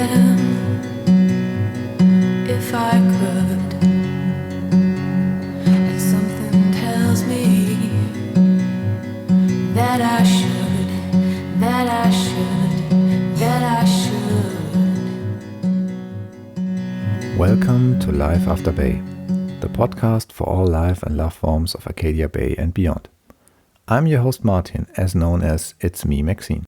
them if I could. And something tells me that I should, that I should, that I should. Welcome to Life After Bay, the podcast for all life and love forms of Arcadia Bay and beyond. I'm your host Martin, as known as It's Me Maxine.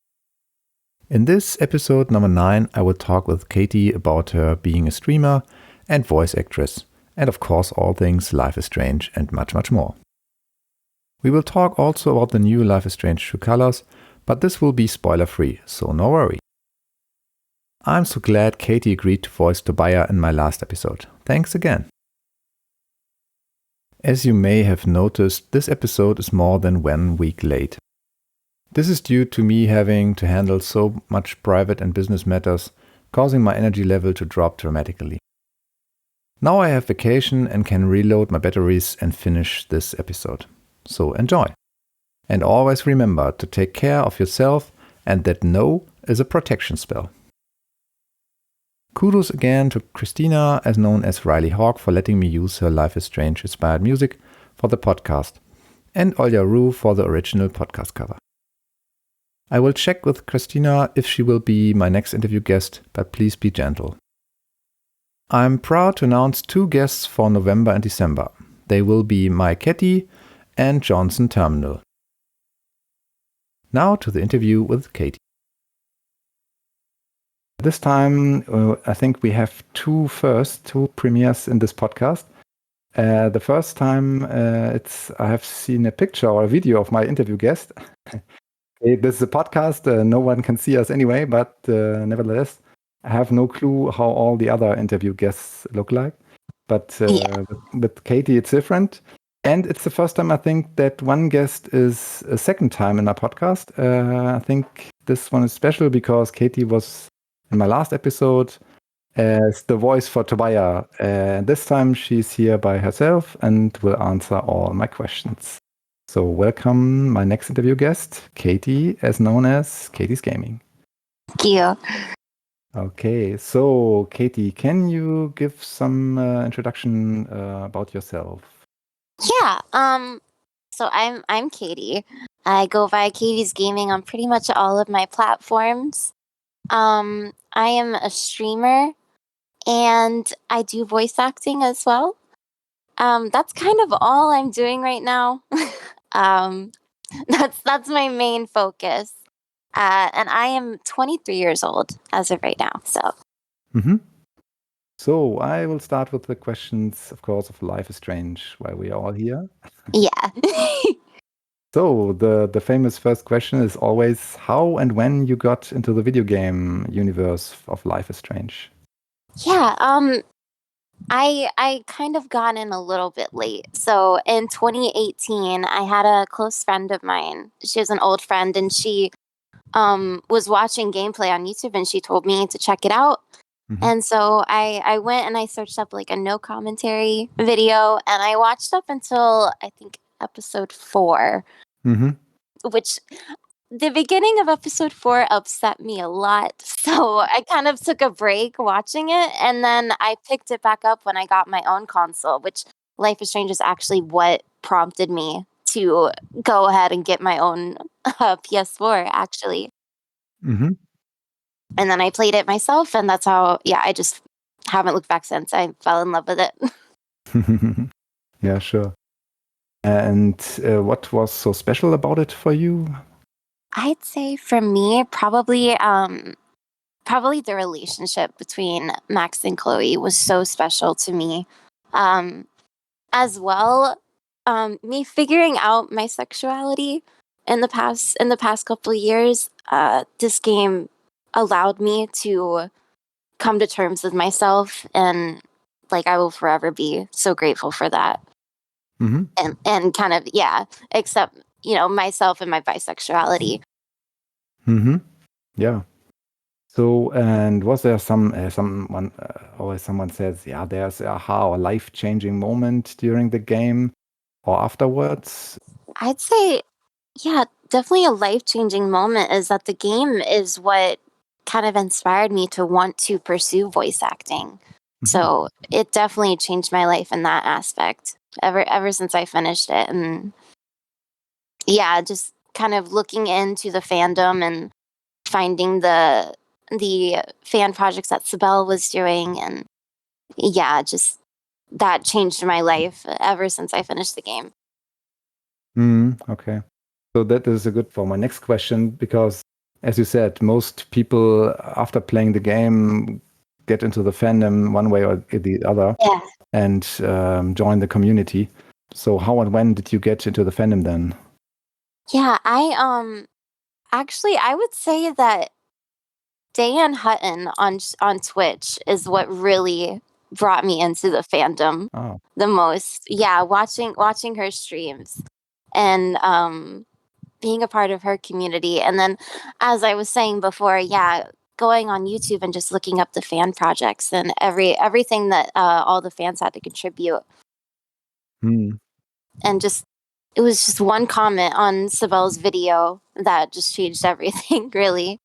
In this episode number 9, I will talk with Katie about her being a streamer and voice actress, and of course all things Life is Strange and much, much more. We will talk also about the new Life is Strange True Colors, but this will be spoiler free, so no worry. I'm so glad Katie agreed to voice Tobyja in my last episode. Thanks again. As you may have noticed, this episode is more than 1 week late. This is due to me having to handle so much private and business matters, causing my energy level to drop dramatically. Now I have vacation and can reload my batteries and finish this episode. So enjoy. And always remember to take care of yourself and that no is a protection spell. Kudos again to Cristina, as known as Riley Hawke, for letting me use her Life is Strange inspired music for the podcast, and Olya-Roo for the original podcast cover. I will check with Cristina if she will be my next interview guest, but please be gentle. I'm proud to announce 2 guests for November and December. They will be Mai-Queti and Johnson Terminal. Now to the interview with Katie. This time, I think we have 2 premieres in this podcast. The first time I have seen a picture or a video of my interview guest. This is a podcast, no one can see us anyway, but nevertheless, I have no clue how all the other interview guests look like. But with Katie, it's different. And it's the first time I think that one guest is a second time in our podcast. I think this one is special because Katie was in my last episode as the voice for Tobyja. This time she's here by herself and will answer all my questions. So welcome my next interview guest, Katie, as known as Katiesgaming. Thank you. Okay, so Katie, can you give some introduction about yourself? Yeah. So I'm Katie. I go by Katiesgaming on pretty much all of my platforms. I am a streamer and I do voice acting as well. That's kind of all I'm doing right now. That's my main focus. And I am 23 years old as of right now. So I will start with the questions, of course, of Life is Strange, while we are all here. Yeah. So the famous first question is always how and when you got into the video game universe of Life is Strange. Yeah. I kind of got in a little bit late. So in 2018, I had a close friend of mine. She was an old friend, and she was watching gameplay on YouTube, and she told me to check it out. Mm-hmm. And so I went and I searched up like a no commentary video, and I watched up until I think episode 4, which the beginning of episode 4 upset me a lot. So I kind of took a break watching it, and then I picked it back up when I got my own console, which Life is Strange is actually what prompted me to go ahead and get my own PS4, actually. Mm-hmm. And then I played it myself, and that's how, I just haven't looked back since. I fell in love with it. Yeah, sure. And what was so special about it for you? I'd say for me, probably the relationship between Max and Chloe was so special to me. As well, me figuring out my sexuality in the past couple of years, this game allowed me to come to terms with myself, and like I will forever be so grateful for that. Mm-hmm. And kind of accept myself and my bisexuality. Yeah. So, and was there someone always someone says, there's a aha or life-changing moment during the game or afterwards? I'd say, definitely a life-changing moment is that the game is what kind of inspired me to want to pursue voice acting. So it definitely changed my life in that aspect ever since I finished it. And yeah, just kind of looking into the fandom and finding the fan projects that Sbel was doing, and yeah, just that changed my life ever since I finished the game. Okay. So that is a good for my next question, because as you said, most people after playing the game get into the fandom one way or the other, Yeah. and join the community. So how and when did you get into the fandom then? Yeah, I would say that Dan Hutton on Twitch is what really brought me into the fandom the most. Yeah, watching her streams and being a part of her community. And then, as I was saying before, yeah, going on YouTube and just looking up the fan projects and everything that all the fans had to contribute. And just, it was just one comment on Sbel's video that just changed everything, really.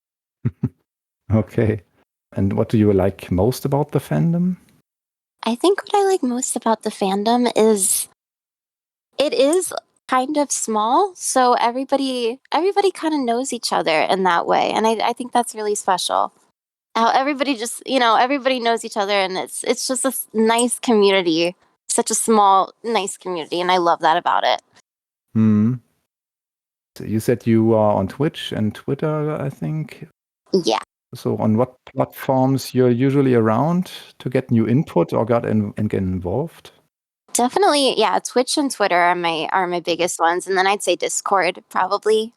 Okay. And what do you like most about the fandom? I think what I like most about the fandom is it is kind of small, so everybody kind of knows each other in that way, and I think that's really special. How everybody just, everybody knows each other, and it's just a nice community, such a small, nice community, and I love that about it. So you said you are on Twitch and Twitter, I think. Yeah. So on what platforms you're usually around to get new input or get involved? Definitely, yeah. Twitch and Twitter are my biggest ones, and then I'd say Discord probably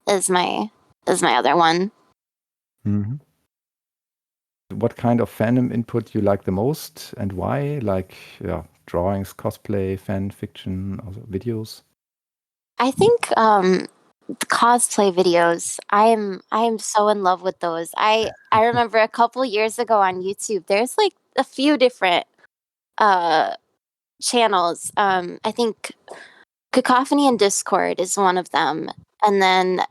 is my other one. What kind of fandom input you like the most and why? Like, drawings, cosplay, fan fiction, also videos. I think the cosplay videos. I am so in love with those. I remember a couple years ago on YouTube. There's like a few different channels. I think Cacophony and Discord is one of them, and then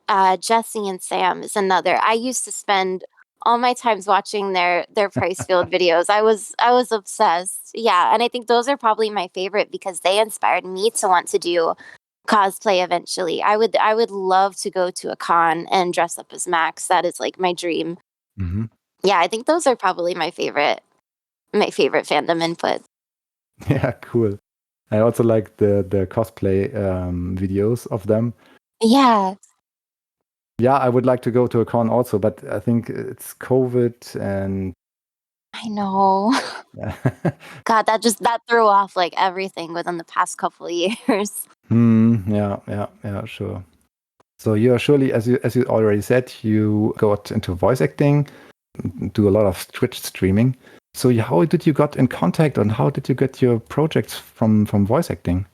Jesse and Sam is another. I used to spend all my times watching their price field videos. I was obsessed. Yeah, and I think those are probably my favorite because they inspired me to want to do cosplay eventually. I would love to go to a con and dress up as Max. That is like my dream. Yeah, I think those are probably my favorite fandom input. Yeah, cool. I also like the cosplay videos of them. Yeah. Yeah, I would like to go to a con also, but I think it's COVID and I know. God, that threw off like everything within the past couple of years. Yeah, sure. So you are surely, as you already said, you got into voice acting, do a lot of Twitch streaming. So how did you got in contact and how did you get your projects from voice acting?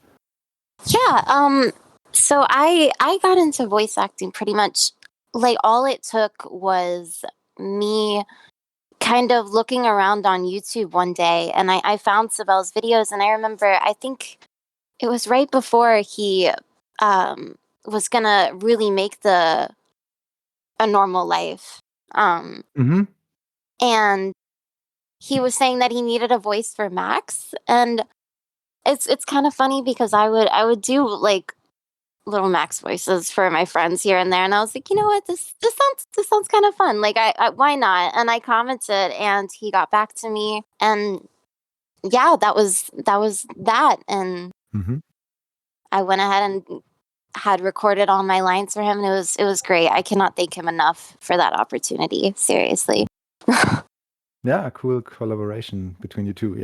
Yeah, so I got into voice acting pretty much like all it took was me kind of looking around on YouTube one day and I found Sbel's videos and I remember I think it was right before he was gonna really make a normal life. And he was saying that he needed a voice for Max, and it's kind of funny because I would do like little Max voices for my friends here and there, and I was like, you know what, this sounds kind of fun. Like, I why not? And I commented, and he got back to me, and yeah, that was that, and I went ahead and had recorded all my lines for him, and it was great. I cannot thank him enough for that opportunity. Seriously. Yeah, cool collaboration between you two.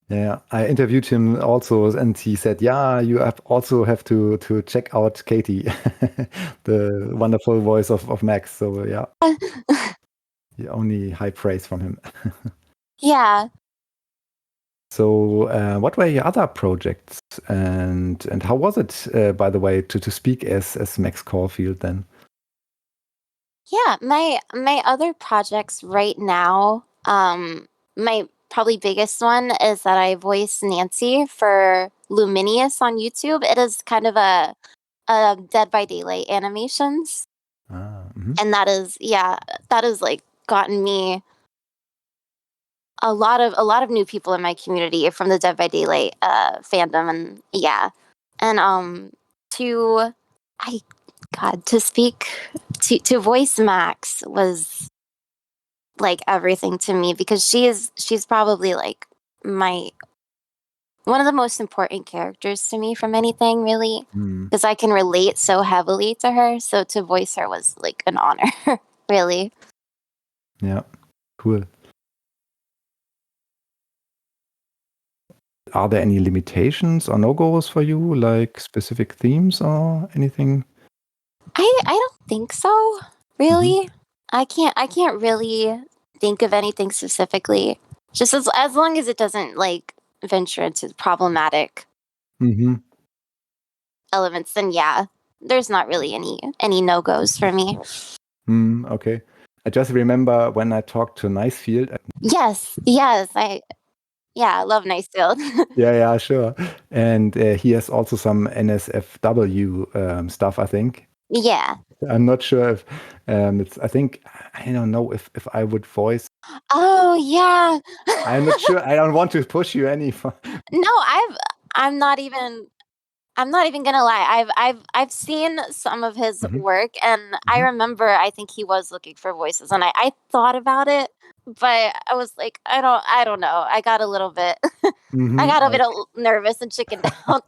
Yeah, I interviewed him also, and he said, "Yeah, you also have to check out Katie, the wonderful voice of Max." So yeah, only high praise from him. Yeah. So, what were your other projects, and how was it, by the way, to speak as Max Caulfield then? Yeah, my other projects right now, my probably biggest one is that I voice Nancy for Luminious on YouTube. It is kind of a Dead by Daylight animations. And that has like gotten me a lot of new people in my community from the Dead by Daylight fandom, and to I God to speak to voice Max was like everything to me, because she's probably like my one of the most important characters to me from anything, really, because I can relate so heavily to her. So to voice her was like an honor, really. Yeah, cool. Are there any limitations or no-goes for you, like specific themes or anything? I don't think so, really. I can't really think of anything specifically. Just as long as it doesn't like venture into problematic elements, then yeah, there's not really any no-goes for me. Okay. I just remember when I talked to Nicefield. Yes, I love Nicefield. Yeah, sure. And he has also some NSFW stuff, I think. Yeah. I'm not sure if it's. I think I don't know if I would voice. Oh yeah. I'm not sure. I don't want to push you any. No, I'm not even gonna lie. I've seen some of his work, and I remember I think he was looking for voices, and I thought about it, but I was like, I don't know. I got a little bit I got a bit nervous and chickened out.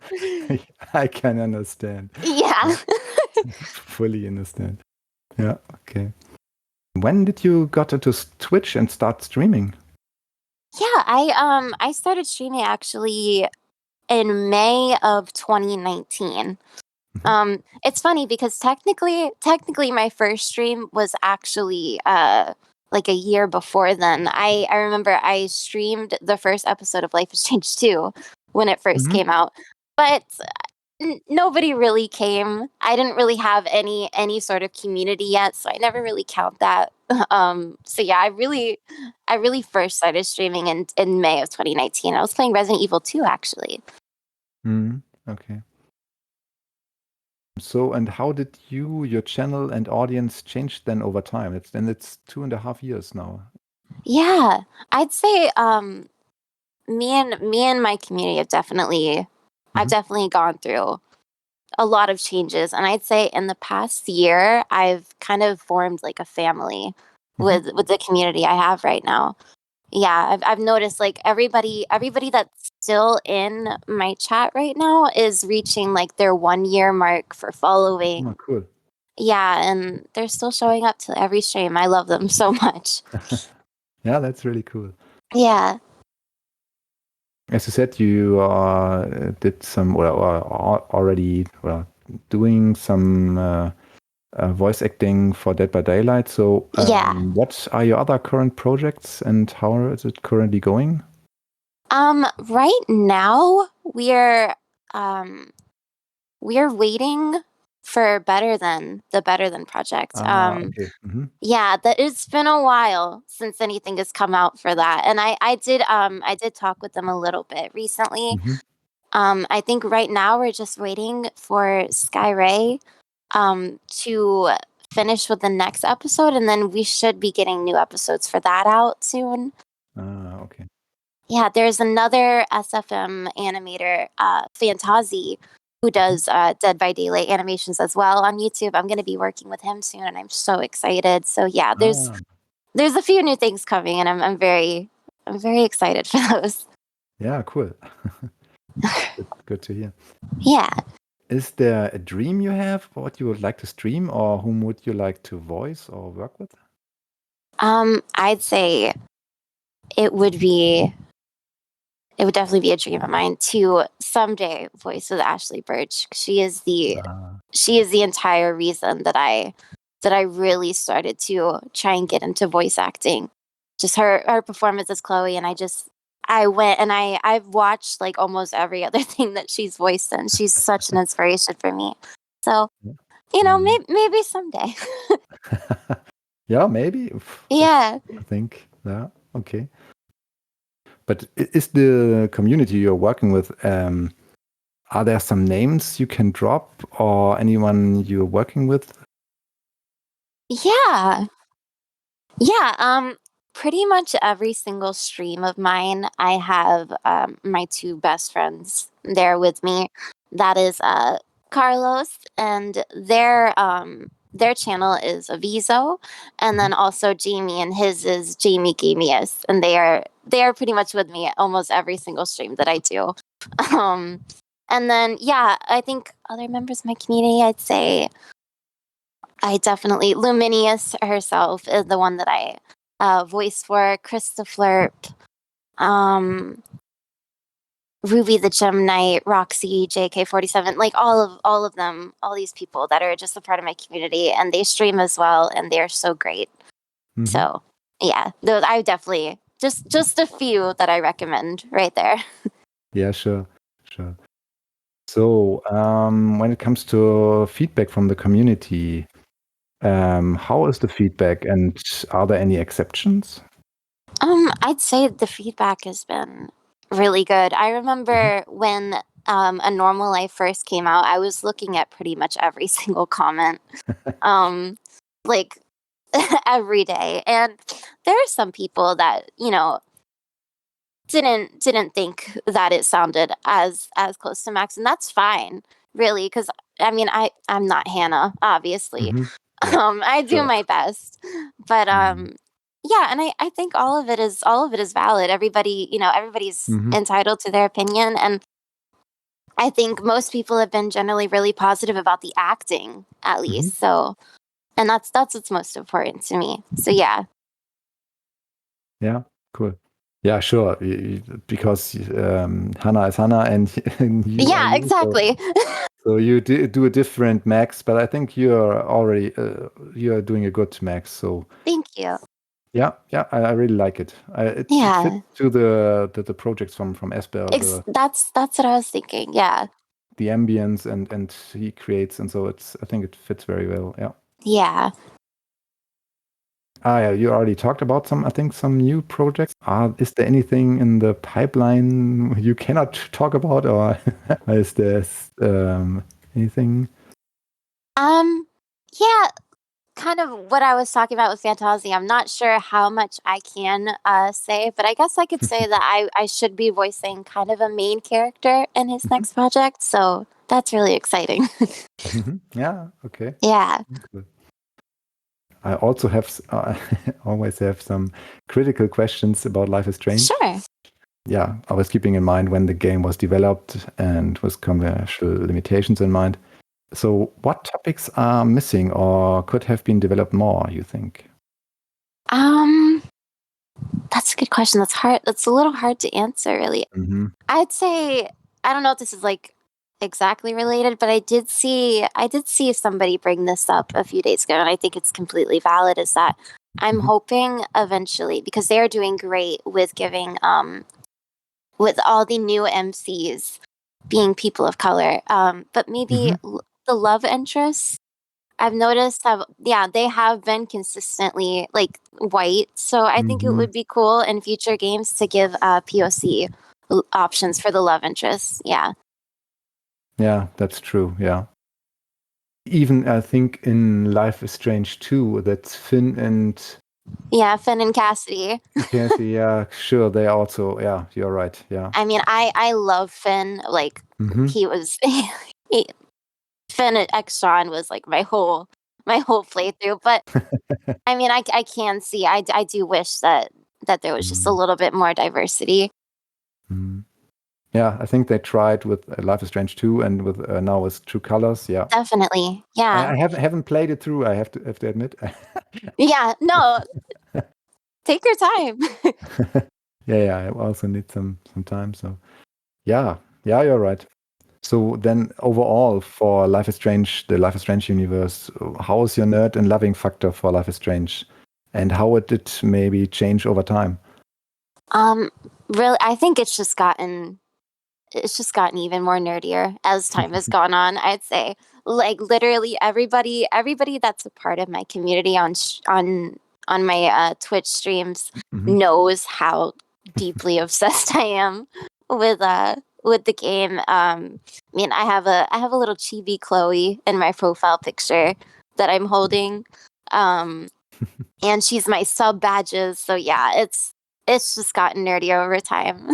I can understand. Yeah. Fully understand. Yeah. Okay. When did you got into Twitch and start streaming? Yeah, I started streaming actually in May of 2019. It's funny because technically my first stream was actually like a year before then. I remember I streamed the first episode of Life has Changed 2 when it first came out, but nobody really came. I didn't really have any sort of community yet, so I never really count that. So yeah, I really first started streaming in May of 2019. I was playing Resident Evil 2 actually. Okay. So, and how did your channel and audience change then over time? It's 2.5 years now. Yeah, I'd say me and my community have definitely I've definitely gone through a lot of changes, and I'd say in the past year I've kind of formed like a family with the community I have right now. Yeah, I've noticed like everybody that's still in my chat right now is reaching like their 1 year mark for following. Oh, cool. Yeah, and they're still showing up to every stream. I love them so much. Yeah, that's really cool. Yeah. As you said, you did some, already doing some voice acting for Dead by Daylight. So, what are your other current projects and how is it currently going? Right now we're waiting for the Better Than project. Okay. Yeah, that it's been a while since anything has come out for that, and I did talk with them a little bit recently. I think right now we're just waiting for Sky Ray to finish with the next episode, and then we should be getting new episodes for that out soon. Okay. Yeah, there's another SFM animator, Fantazi, who does Dead by Daylight animations as well on YouTube. I'm going to be working with him soon, and I'm so excited. So yeah, there's a few new things coming, and I'm very excited for those. Yeah, cool. Good to hear. Yeah. Is there a dream you have, what you would like to stream, or whom would you like to voice or work with? I'd say it would definitely be a dream of mine to someday voice with Ashley Birch. She is the entire reason that I really started to try and get into voice acting. Just her performance as Chloe, and I went and I've watched like almost every other thing that she's voiced in. She's such an inspiration for me. So, maybe someday. Yeah, maybe. Yeah. I think. Yeah. Okay. But is the community you're working with, are there some names you can drop or anyone you're working with? Yeah. Yeah, pretty much every single stream of mine, I have my two best friends there with me. That is Carlos, and their channel is Aviso, and Mhm. then also Jamie, and his is Jamie Gamius, and they are pretty much with me at almost every single stream that I do. Um, and then yeah, I think other members of my community, I'd say I definitely Luminius herself is the one that I voice for. Krista Flirp, um, Ruby the Gem Knight, Roxy, JK47, like all of them, all these people that are just a part of my community, and they stream as well, and they're so great. Mhm. So yeah, those I definitely just a few that I recommend right there. Yeah, sure. Sure. So, when it comes to feedback from the community, how is the feedback, and are there any exceptions? I'd say the feedback has been really good. I Mhm. remember when A Normal Life first came out, I was looking at pretty much every single comment, um, like every day. And there are some people that, didn't think that it sounded as close to Max, and that's fine, really, because I mean I'm not Hannah, obviously. Mhm. Yeah, I do sure. my best, but Mhm. yeah, and I think all of it is valid. Everybody's Mhm. entitled to their opinion, and I think most people have been generally really positive about the acting, at Mhm. least. So, and that's what's most important to me. So yeah, Yeah, cool. Yeah, sure. Because Hannah is Hannah, and, and you are yeah, you. So, exactly. so you do a different max, but I think you are doing a good max. So Thank you. yeah, yeah, I really like it. It fits Yeah. to the projects from Sbel, That's what I was thinking. Yeah. the ambience and he creates, and so I think it fits very well. Yeah. Yeah. Yeah, you already talked about I think some new projects. Is there anything in the pipeline you cannot talk about, or is there anything? Yeah, kind of what I was talking about with Fantasy. I'm not sure how much I can say, but I guess I could say that I should be voicing kind of a main character in his Mhm. next project. So that's really exciting. Mhm. Yeah, okay. Yeah. Good. I also always have some critical questions about Life is Strange. Sure. Yeah, I was keeping in mind when the game was developed and with commercial limitations in mind. So, what topics are missing or could have been developed more, you think? Um, that's a good question. That's hard. That's a little hard to answer, really. Hmm. I'd say I don't know if this is like exactly related, but I did see somebody bring this up a few days ago, and I think it's completely valid. Is that I'm Hmm. hoping eventually, because they're doing great with giving with all the new MCs being people of color, but maybe Hmm. the love interests. I've noticed have yeah, they have been consistently like white. So I think it Hmm. would be cool in future games to give POC options for the love interests. Yeah. Yeah, that's true. Yeah. Even I think in Life is Strange 2, that's Finn and Yeah, Finn and Cassidy. Cassie. Yeah, sure. They also, yeah, you're right. Yeah. I mean, I love Finn. Like Hmm. he was he, Finn at Exxon was like my whole playthrough. But I mean, I can see I do wish that there was just a little bit more diversity. Hmm. Yeah, I think they tried with Life is Strange 2 and with now with True Colors. Yeah. Definitely. I Yeah. haven't played it through. I have to admit. Yeah. No, take your time. Yeah, yeah. I also need some time. So yeah, yeah, you're right. So then, overall, for Life is Strange, the Life is Strange universe, how is your nerd and loving factor for Life is Strange, and how would it maybe change over time? Um, really, I think it's just gotten even more nerdier as time has gone on. I'd say, like literally everybody that's a part of my community on my Twitch streams Hmm. knows how deeply obsessed I am with the game. I mean, I have a little chibi Chloe in my profile picture that I'm holding. And she's my sub badges. So yeah, it's just gotten nerdy over time.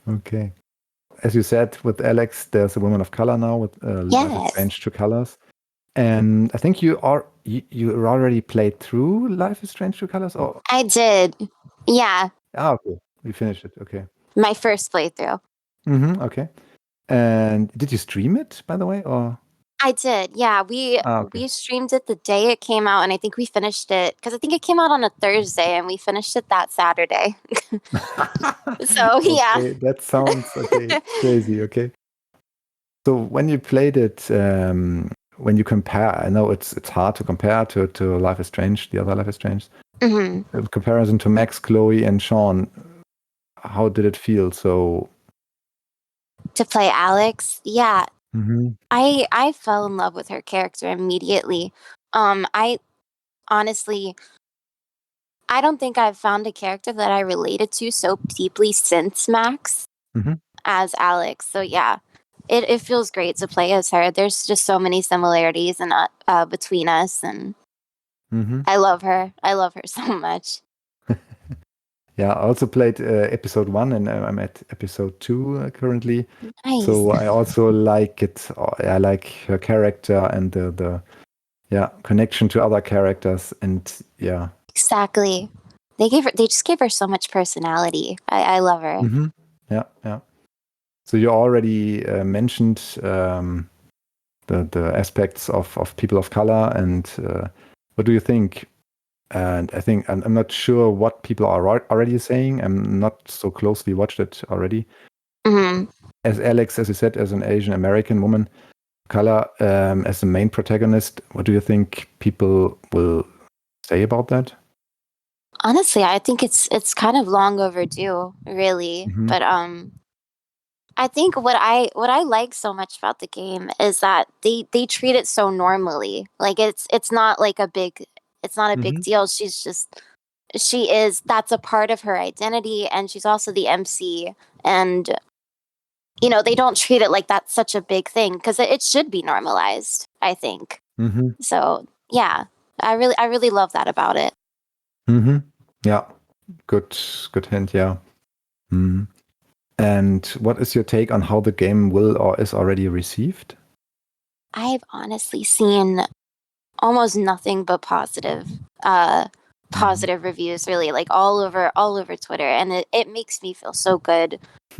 Okay. As you said, with Alex, there's a woman of color now with Life is Yes. Strange True Colors. And I think you already played through Life is Strange True Colors? Or I did. Yeah. okay. You finished it. Okay. My first playthrough. Okay. And did you stream it, by the way? Or I did. Yeah. okay. We streamed it the day it came out, and I think we finished it because I think it came out on a Thursday, and we finished it that Saturday. So yeah. Okay, that sounds crazy. Okay. So when you played it, when you compare, I know it's hard to compare to Life is Strange, the other Life is Strange. Mhm. In comparison to Max, Chloe, and Sean, how did it feel? So To play Alex, yeah, Mhm. I fell in love with her character immediately. I honestly, I don't think I've found a character that I related to so deeply since Max Mhm. as Alex. So yeah, it feels great to play as her. There's just so many similarities in between us, and Mhm. I love her. I love her so much. Yeah, I also played episode 1, and I'm at episode 2 currently. Nice. So I also like it. I like her character and the connection to other characters, and yeah. Exactly. They just gave her so much personality. I love her. Mhm. Yeah, yeah. So you already mentioned the aspects of people of color, and what do you think? And I think I'm not sure what people are already saying. I'm not so closely watched it already. Mhm. As Alex, as you said, as an Asian American woman, color, as the main protagonist, what do you think people will say about that? Honestly, I think it's kind of long overdue, really. Mhm. But I think what I like so much about the game is that they treat it so normally. Like it's not like a big it's not a big Mhm. deal. She is that's a part of her identity, and she's also the MC, and you know, they don't treat it like that's such a big thing because it should be normalized, I think. Mhm. So, yeah. I really love that about it. Mhm. Yeah. Good hint. Yeah. Mhm. And what is your take on how the game will or is already received? I've honestly seen almost nothing but positive reviews, really, like all over Twitter, and it makes me feel so good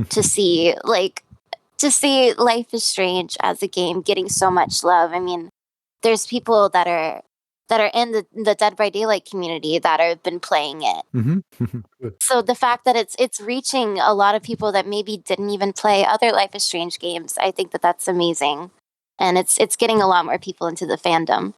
to see Life is Strange as a game getting so much love. I mean, there's people that are in the Dead by Daylight community that have been playing it. Mhm. Good. So the fact that it's reaching a lot of people that maybe didn't even play other Life is Strange games, I think that's amazing, and it's getting a lot more people into the fandom.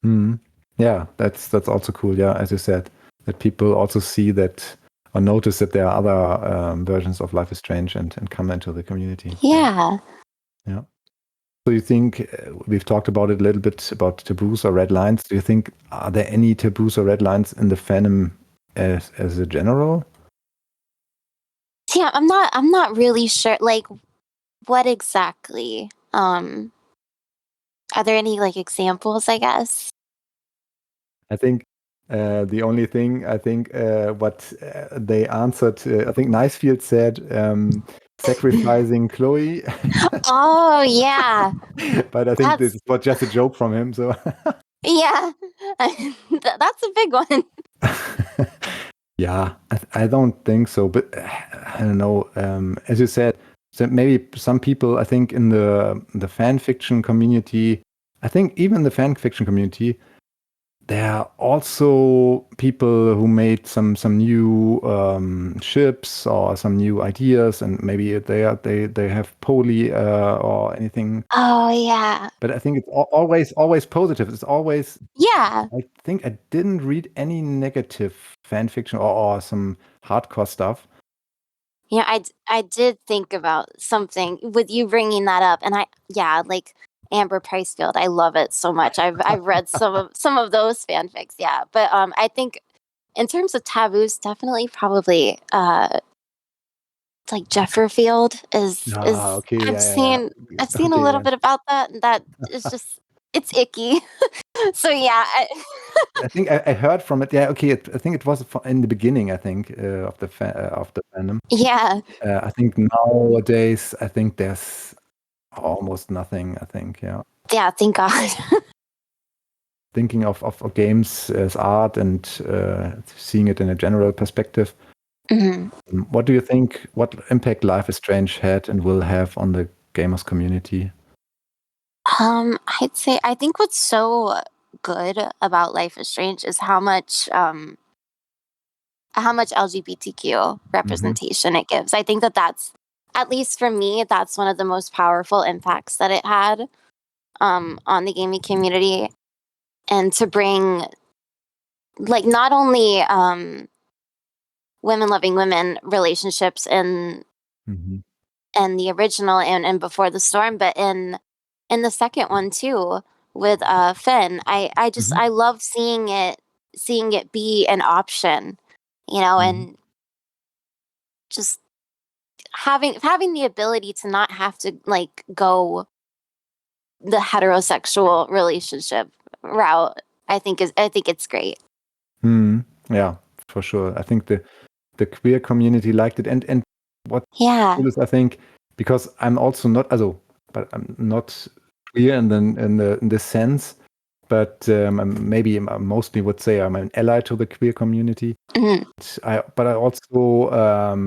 Mhm. Yeah, that's also cool. Yeah, as you said, that people also see that or notice that there are other versions of Life is Strange and come into the community. Yeah. Yeah. So you think we've talked about it a little bit about taboos or red lines. Do you think are there any taboos or red lines in the fandom as a general? Yeah, I'm not really sure like what exactly. Are there any like examples, I guess? I think the only thing what they answered, I think Nicefield said sacrificing Chloe, Oh, yeah. but I think this That's was just a joke from him. So yeah. That's a big one. yeah, I don't think so, but I don't know. As you said, so maybe some people, I think in the fan fiction community, I think even the fan fiction community, there are also people who made some new ships or some new ideas, and maybe they have poly or anything. Oh, yeah. But I think it's always positive. It's always. Yeah. I think I didn't read any negative fan fiction or some hardcore stuff. Yeah, I did think about something with you bringing that up, and like Amber Pricefield, I love it so much. I've read some of those fanfics, yeah. But I think in terms of taboos, definitely probably like Jefferfield is Okay, I've seen a okay, little yeah. bit about that, and that is just it's icky. So yeah. I think I heard from it. Yeah, okay. I think it was in the beginning. I think of the fandom. Yeah. I think nowadays, I think there's almost nothing. I think, yeah. Yeah, thank God. Thinking of games as art and seeing it in a general perspective. Mm-hmm. What do you think? What impact Life is Strange had and will have on the gamers community? I'd say I think what's so good about Life is Strange is how much LGBTQ representation it gives. I think that's, at least for me, that's one of the most powerful impacts that it had on the gaming community, and to bring like not only women loving women relationships in the original and Before the Storm, but in the second one too with Finn. I just I love seeing it be an option, and just having the ability to not have to like go the heterosexual relationship route. I think it's great. Yeah, for sure. I think the queer community liked it, and what Yeah. is, I think, because I'm also not, but I'm not queer in the sense, but maybe I mostly would say I'm an ally to the queer community. But I also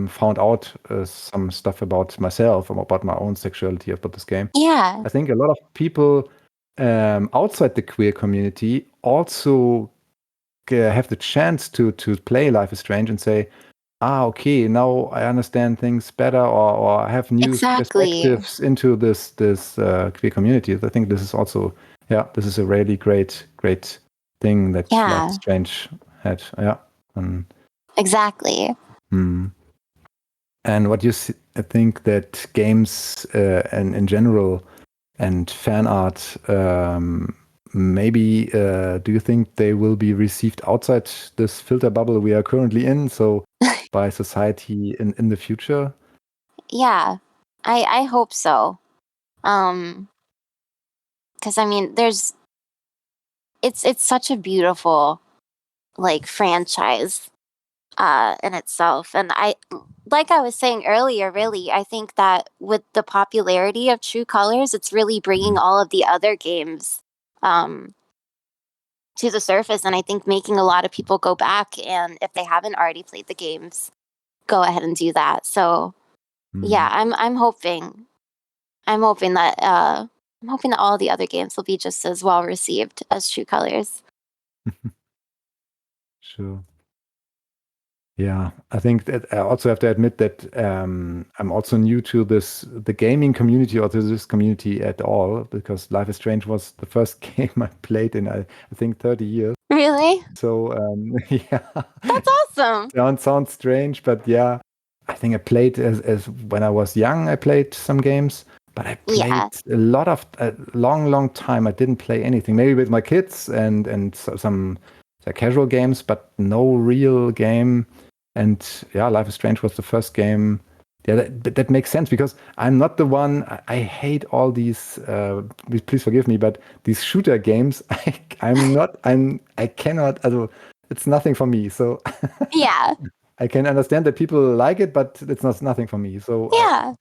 found out some stuff about myself, about my own sexuality, about this game. Yeah. I think a lot of people outside the queer community also have the chance to play Life is Strange and say, okay, now I understand things better, or I have new perspectives into this queer community. I think this is also, this is a really great thing that Life is Strange had. Yeah. Exactly. And what you I think that games and in general and fan art, maybe do you think they will be received outside this filter bubble we are currently in, so by society in the future? Yeah, I hope so. Because I mean, it's such a beautiful like franchise in itself, and like I was saying earlier, really, I think that with the popularity of True Colors, it's really bringing all of the other games to the surface, and I think making a lot of people go back, and if they haven't already played the games, go ahead and do that. So yeah, I'm hoping that all the other games will be just as well received as True Colors. Sure. Yeah, I think that I also have to admit that I'm also new to the gaming community, or to this community at all, because Life is Strange was the first game I played in I think 30 years. Really? So yeah, that's awesome. Sounds strange, but yeah, I think I played as when I was young. I played some games, but I played a lot of a long time. I didn't play anything. Maybe with my kids and some casual games, but no real game. And yeah, Life is Strange was the first game. Yeah, that makes sense, because I'm not the one. I hate all these. Please forgive me, but these shooter games, I cannot. It's nothing for me. So yeah, I can understand that people like it, but it's nothing for me. So yeah.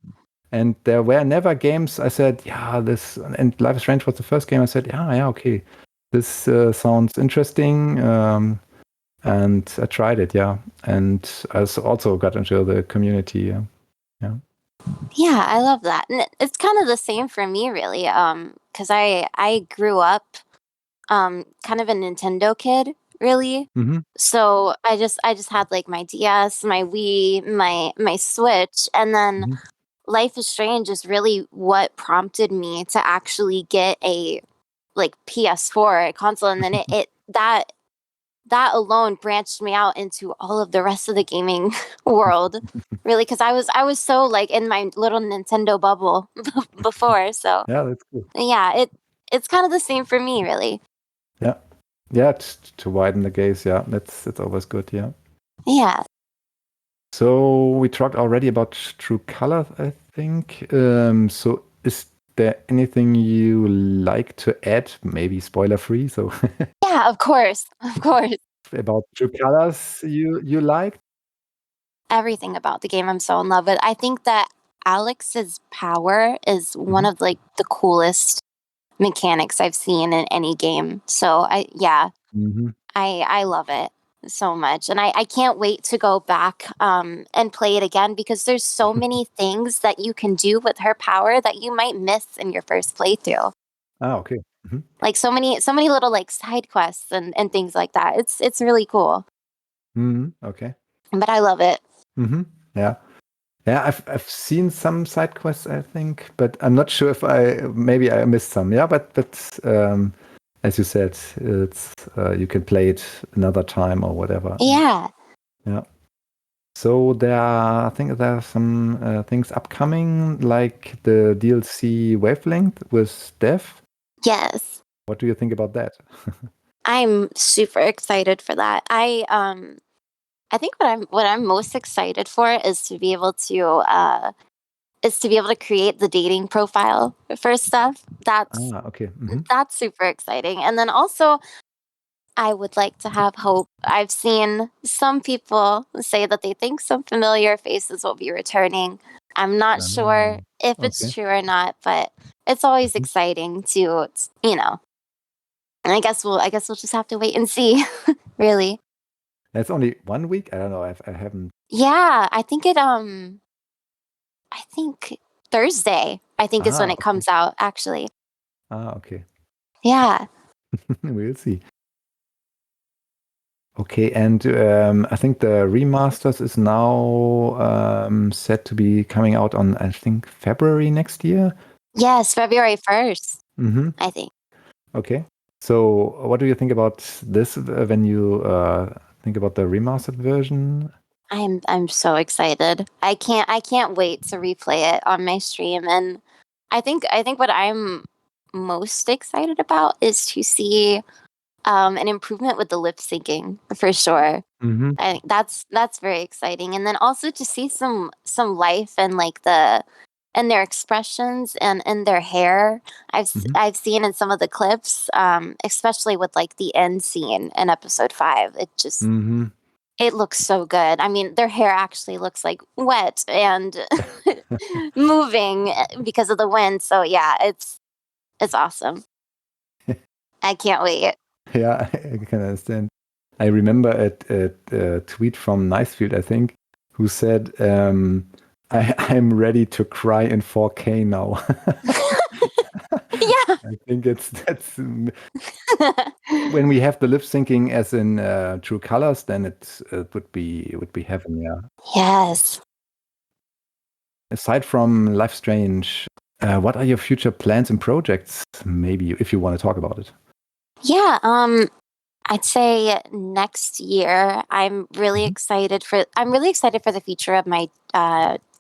And there were never games I said, this, and Life is Strange was the first game I said, okay, this sounds interesting. And I tried it, and I also got into the community. Yeah, I love that. And it's kind of the same for me, really, because I grew up kind of a Nintendo kid, really. So I just had like my DS, my Wii, my Switch, and then Life is Strange is really what prompted me to actually get a like PS4 console, and then that alone branched me out into all of the rest of the gaming world, really, because I was so like in my little Nintendo bubble before. So yeah, that's cool. Yeah, it's kind of the same for me, really. Yeah, to widen the gaze. Yeah, that's always good. Yeah. So we talked already about True Colors, I think. So is there anything you like to add? Maybe spoiler free. So Yeah, of course. about True Colors you liked? Everything about the game I'm so in love with. I think that Alex's power is one of like the coolest mechanics I've seen in any game. So I love it so much. And I can't wait to go back and play it again because there's so many things that you can do with her power that you might miss in your first playthrough. Okay. Like so many little like side quests and things like that. It's really cool. Okay. But I love it. Yeah. Yeah, I've seen some side quests, I think, but I'm not sure if maybe I missed some. Yeah, but as you said, it's you can play it another time or whatever. Yeah. Yeah. So I think there are some things upcoming, like the DLC Wavelength with Dev. Yes. What do you think about that? I'm super excited for that. I think what I'm most excited for is to be able to create the dating profile for stuff. Okay. That's super exciting. And then also I would like to have hope. I've seen some people say that they think some familiar faces will be returning. I'm not sure if it's Okay. true or not, but it's always exciting to, and I guess we'll just have to wait and see, really. It's only 1 week. I don't know. I haven't. Yeah, I think Thursday, is when it Okay. comes out, actually. Okay. Yeah. We'll see. Okay, and I think the remasters is now set to be coming out on, I think, February next year. Yes, February 1st, I think. Okay. So what do you think about this when you think about the remastered version? I'm so excited. I can't wait to replay it on my stream. And I think what I'm most excited about is to see an improvement with the lip syncing for sure. I think that's very exciting. And then also to see some life and like their expressions and their hair. I've seen in some of the clips, especially with like the end scene in episode 5. It just it looks so good. I mean, their hair actually looks like wet and moving because of the wind. So yeah, it's awesome. I can't wait. Yeah, I can understand. I remember a tweet from Nicefield, I think, who said, I'm ready to cry in 4K now. Yeah. I think that's when we have the lip syncing as in True Colors, then it would be heaven, yeah. Yes. Aside from Life Strange, what are your future plans and projects? Maybe if you want to talk about it. Yeah. I'd say next year. I'm really excited for the future of my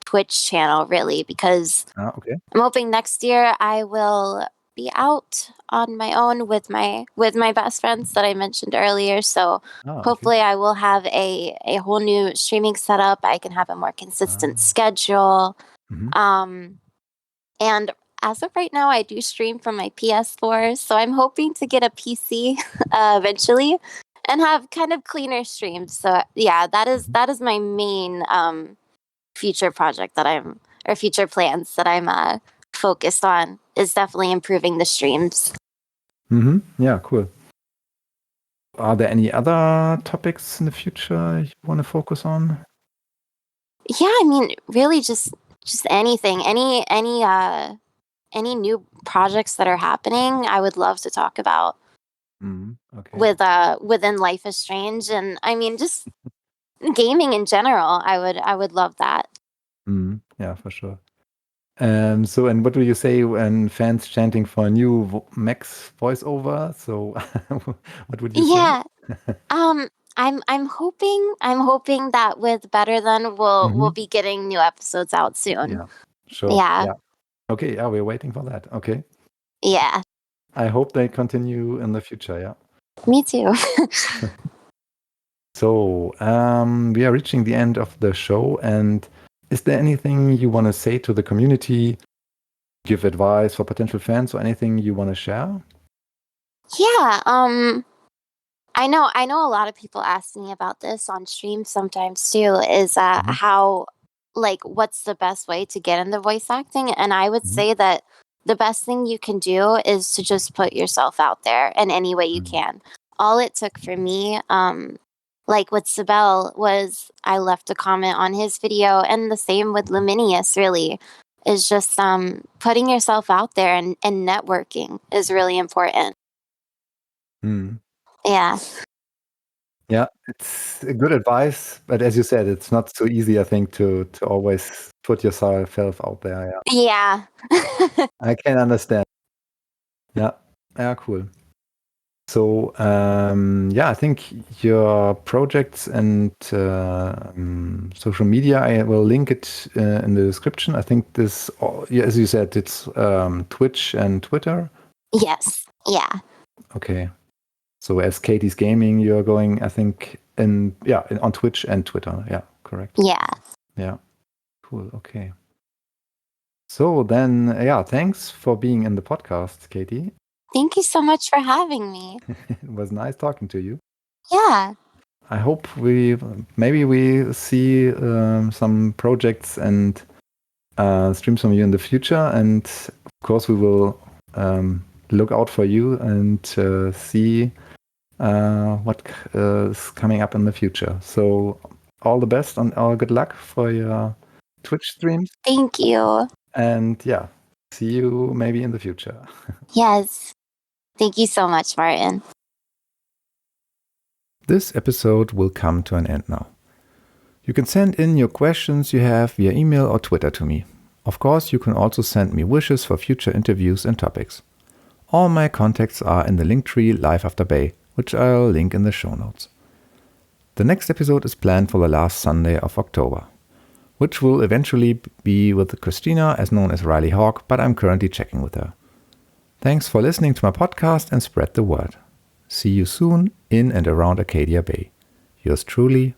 Twitch channel, really, because Okay. I'm hoping next year I will be out on my own with my best friends that I mentioned earlier. So hopefully I will have a whole new streaming setup. I can have a more consistent schedule. And as of right now, I do stream from my PS4. So I'm hoping to get a PC eventually and have kind of cleaner streams. So yeah, that is my main future project future plans that I'm focused on, is definitely improving the streams. Yeah, cool. Are there any other topics in the future you want to focus on? Yeah, I mean, really just anything, any new projects that are happening, I would love to talk about. Okay. Within Life is Strange, and I mean just gaming in general. I would love that. Yeah, for sure. So, and what do you say when fans chanting for a new Max voiceover? So, what would you say? Yeah. I'm hoping that with Better Than we'll be getting new episodes out soon. Yeah, sure. Yeah. Okay, yeah, we're waiting for that. Okay. Yeah. I hope they continue in the future, yeah. Me too. So, we are reaching the end of the show, and is there anything you want to say to the community? give advice for potential fans or anything you want to share? Yeah, I know a lot of people ask me about this on stream sometimes too, is Mhm. how, like, what's the best way to get into voice acting? And I would Mhm. say that the best thing you can do is to just put yourself out there in any way you can. All it took for me, like with Sbel, was I left a comment on his video, and the same with Luminius, really, is just putting yourself out there, and networking is really important. Yeah. Yeah, it's a good advice, but as you said, it's not so easy, I think, to always put yourself out there. Yeah, Yeah. I can understand. Yeah, yeah, cool. So, yeah, I think your projects and social media, I will link it in the description. I think this, yeah, as you said, it's Twitch and Twitter. Yes. Yeah. Okay. So as Katiesgaming, you're going, I think, on Twitch and Twitter. Yeah, correct. Yeah. Yeah, cool. Okay. So then, yeah, thanks for being in the podcast, Katie. Thank you so much for having me. It was nice talking to you. Yeah. I hope maybe we see some projects and streams from you in the future. And of course, we will look out for you and see what is coming up in the future. So all the best and all good luck for your Twitch streams. Thank you. And yeah, see you maybe in the future. Yes. Thank you so much, Martin. This episode will come to an end now. You can send in your questions you have via email or Twitter to me. Of course, you can also send me wishes for future interviews and topics. All my contacts are in the Linktree Live After Bay, which I'll link in the show notes. The next episode is planned for the last Sunday of October, which will eventually be with Cristina, as known as Riley Hawke, but I'm currently checking with her. Thanks for listening to my podcast and spread the word. See you soon in and around Arcadia Bay. Yours truly,